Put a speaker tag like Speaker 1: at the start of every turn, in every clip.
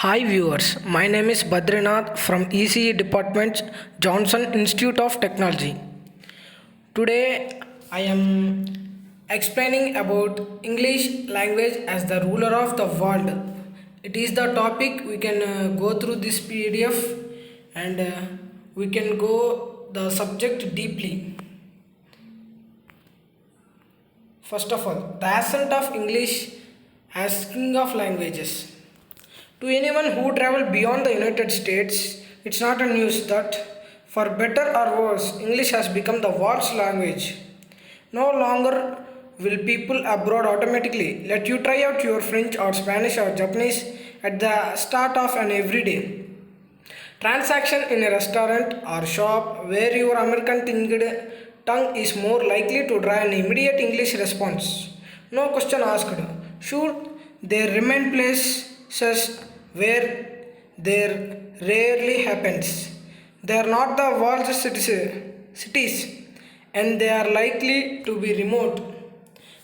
Speaker 1: Hi viewers, my name is Badrinath from ECE Department, Johnson Institute of Technology. Today I am explaining about English language as the ruler of the world. It is the topic we can go through this PDF and we can go the subject deeply. First of all, the ascent of English as king of languages. To anyone who traveled beyond the United States, it's not a news that, for better or worse, English has become the world's language. No longer will people abroad automatically let you try out your French or Spanish or Japanese at the start of an everyday transaction in a restaurant or shop where your American tinged tongue is more likely to draw an immediate English response. No question asked. Should there remain places where there rarely happens? They are not the world's cities and they are likely to be remote.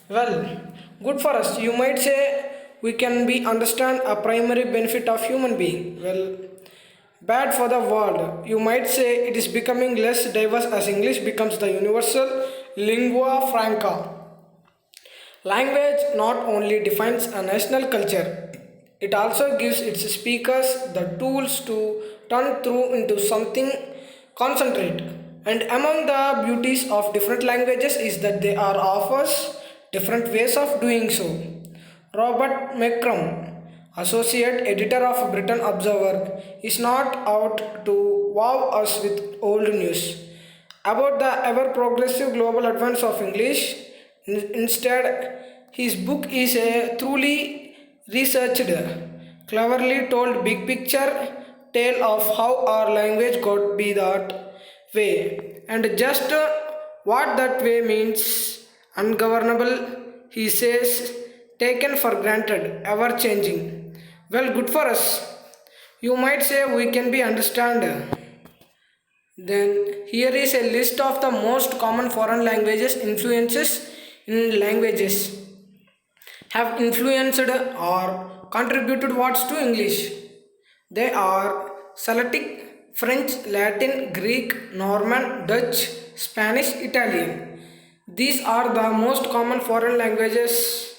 Speaker 1: Well, good for us. You might say we can be understand a primary benefit of human being. Well, bad for the world. You might say it is becoming less diverse as English becomes the universal lingua franca. Language not only defines a national culture, it also gives its speakers the tools to turn through into something concentrate. And among the beauties of different languages is that they are offers different ways of doing so. Robert McCrum, associate editor of Britain Observer, is not out to wow us with old news about the ever progressive global advance of English. Instead, his book is a truly researched, cleverly told big picture tale of how our language got be that way and just what that way means. Ungovernable, he says, taken for granted, ever changing. Well, good for us. You might say we can be understand. Then here is a list of the most common foreign languages influences in languages have influenced or contributed words to English. They are Celtic, French, Latin, Greek, Norman, Dutch, Spanish, Italian. These are the most common foreign languages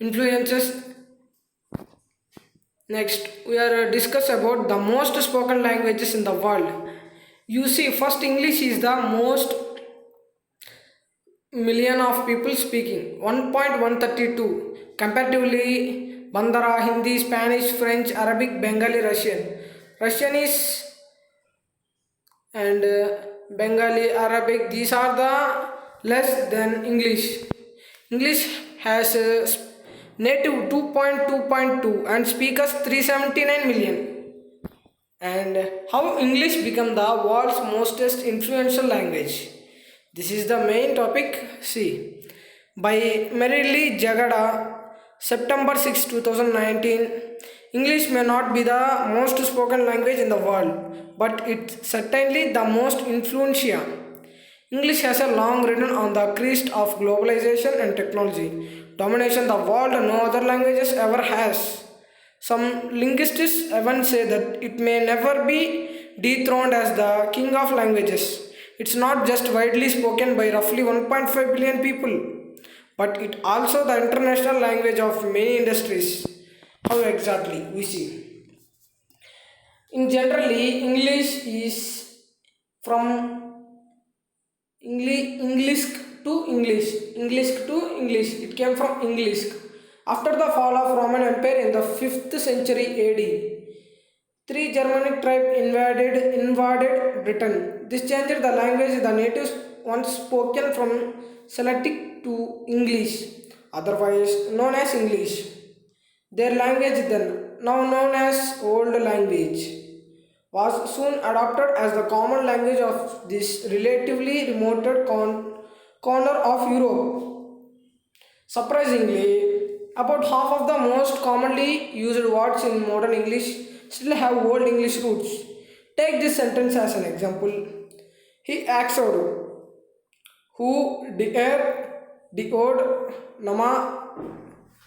Speaker 1: influences. Next, we are discuss about the most spoken languages in the world. You see, first English is the most million of people speaking 1.132 comparatively Bandara, Hindi, Spanish, French, Arabic, Bengali, Russian is and Bengali, Arabic, these are the less than English. English has a native 2.2.2 and speakers 379 million. And how English become the world's most influential language. This is the main topic. See, by Merrily Jagada, September 6, 2019, English may not be the most spoken language in the world, but it's certainly the most influential. English has a long ridden on the crest of globalization and technology domination the world no other languages ever has. Some linguists even say that it may never be dethroned as the king of languages. It's not just widely spoken by roughly 1.5 billion people, but it also the international language of many industries. How exactly we see? In generally, English is from English to English to English. It came from English. After the fall of Roman Empire in the 5th century AD, three Germanic tribes invaded Britain. This changed the language the natives once spoken from Celtic to English, otherwise known as English. Their language then, now known as Old Language, was soon adopted as the common language of this relatively remote corner of Europe. Surprisingly, about half of the most commonly used words in modern English still have Old English roots. Take this sentence as an example. He asked, who deod nama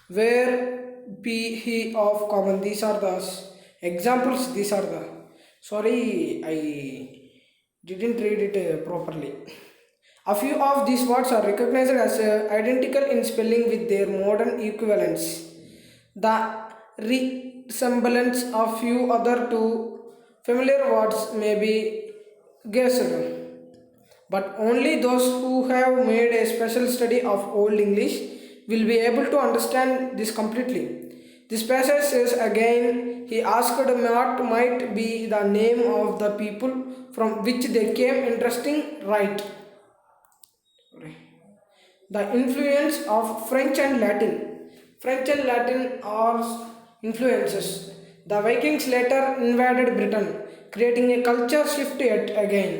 Speaker 1: where be he of common. These are the Examples, these are the, sorry, I didn't read it properly. A few of these words are recognized as identical in spelling with their modern equivalents. The resemblance of few other two familiar words may be guessed, but only those who have made a special study of Old English will be able to understand this completely. This passage says again, he asked what might be the name of the people from which they came. Interesting, right? The influence of French and Latin. French and Latin are influences. The Vikings later invaded Britain, creating a culture shift yet again.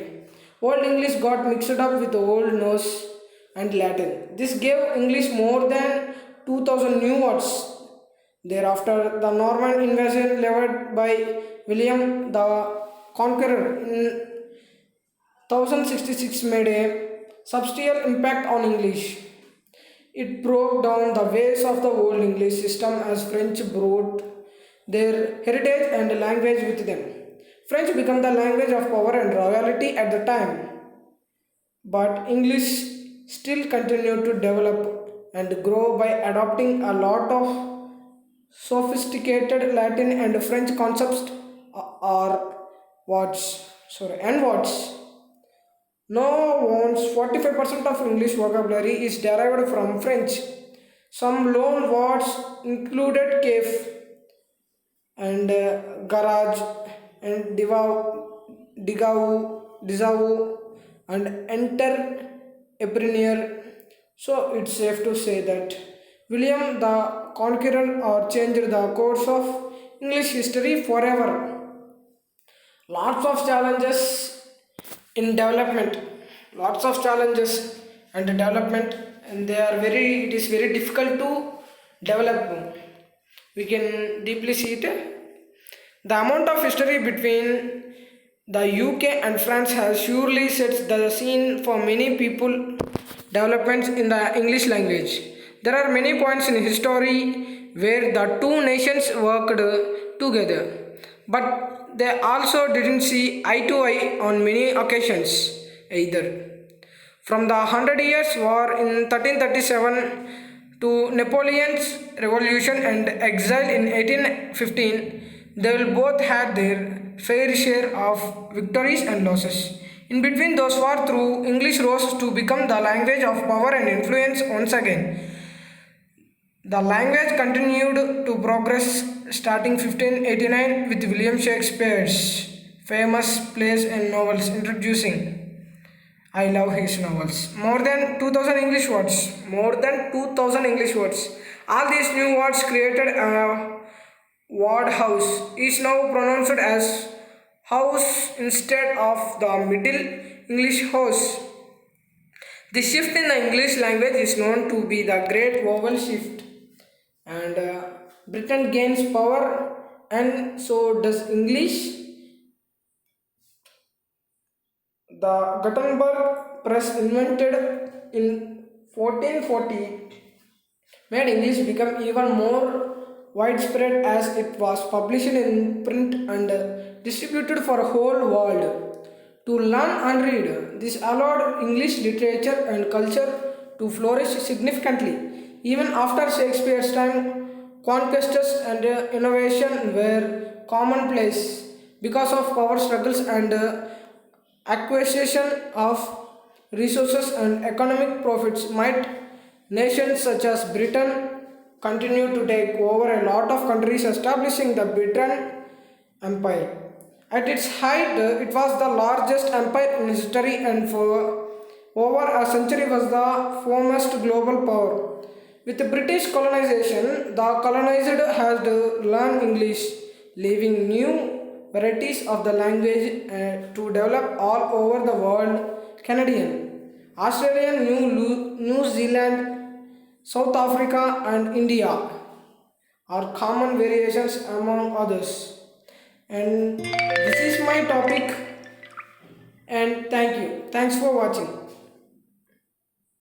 Speaker 1: Old English got mixed up with Old Norse and Latin. This gave English more than 2000 new words. Thereafter, the Norman invasion led by William the Conqueror in 1066 made a substantial impact on English. It broke down the ways of the old English system as French brought their heritage and language with them. French became the language of power and royalty at the time, but English still continued to develop and grow by adopting a lot of sophisticated Latin and French concepts or words. Sorry, and words. Now, once 45% of English vocabulary is derived from French. Some loan words included cafe and garage and digau and enter entrepreneur. So it's safe to say that William the Conqueror or changed the course of English history forever. Lots of challenges in development, lots of challenges and development, and they are very, it is very difficult to develop. We can deeply see it. The amount of history between the UK and France has surely set the scene for many people developments in the English language. There are many points in history where the two nations worked together, but they also didn't see eye to eye on many occasions either. From the Hundred Years' War in 1337 to Napoleon's revolution and exile in 1815, they will both had their fair share of victories and losses. In between those wars, through English rose to become the language of power and influence once again. The language continued to progress starting 1589 with William Shakespeare's famous plays and novels introducing. I love his novels. More than 2000 English words. More than 2000 English words. All these new words created a word house is now pronounced as house instead of the Middle English house. The shift in the English language is known to be the Great Vowel Shift, and Britain gains power, and so does English. The Gutenberg press, invented in 1440, made English become even more widespread as it was published in print and distributed for the whole world to learn and read. This allowed English literature and culture to flourish significantly. Even after Shakespeare's time, conquests and innovation were commonplace because of power struggles and acquisition of resources and economic profits. Might nations such as Britain continue to take over a lot of countries, establishing the Britain Empire. At its height, it was the largest empire in history and for over a century was the foremost global power. With British colonization, the colonized had learned English, leaving new varieties of the language to develop all over the world. Canadian, Australian, New Zealand, South Africa, and India are common variations among others. And this is my topic. And thank you. Thanks for watching.